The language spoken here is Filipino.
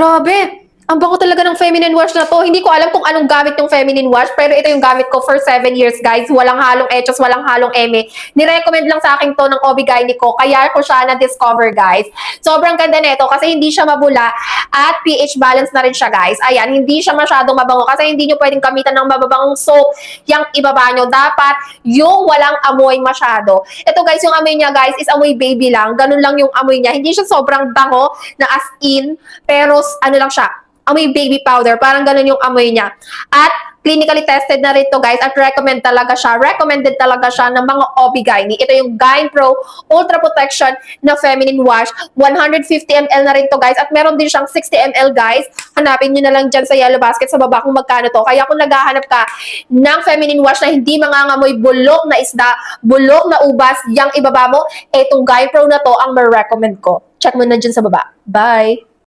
Grabe! Ang bango talaga ng feminine wash na 'to. Hindi ko alam kung anong gamit yung feminine wash, pero ito yung gamit ko for 7 years, guys. Walang halong etos, walang halong eme. Ni-recommend lang sa akin 'to ng OB-GYN ko, kaya ko siya na-discover, guys. Sobrang ganda nito kasi hindi siya mabula at pH balance na rin siya, guys. Ayan, hindi siya masyadong mabango kasi hindi nyo pwedeng gamitan ng mababangong soap yung ibaba nyo. Dapat yung walang amoy masyado. Ito, guys, yung amoy niya, guys, is amoy baby lang. Ganun lang yung amoy niya. Hindi siya sobrang bango na as in, pero ano lang siya, amoy baby powder. Parang ganun yung amoy niya. At clinically tested na rin to, guys, at recommended talaga siya ng mga OB-GYN. Ito yung Gyne Pro Ultra Protection na feminine wash. 150 ml na rin to, guys, at meron din siyang 60 ml, guys. Hanapin nyo na lang dyan sa yellow basket sa baba kung magkano to. Kaya kung naghahanap ka ng feminine wash na hindi mangangamoy bulok na isda, bulok na ubas, yung ibaba mo, etong Gyne Pro na to ang ma-recommend ko. Check mo na dyan sa baba. Bye!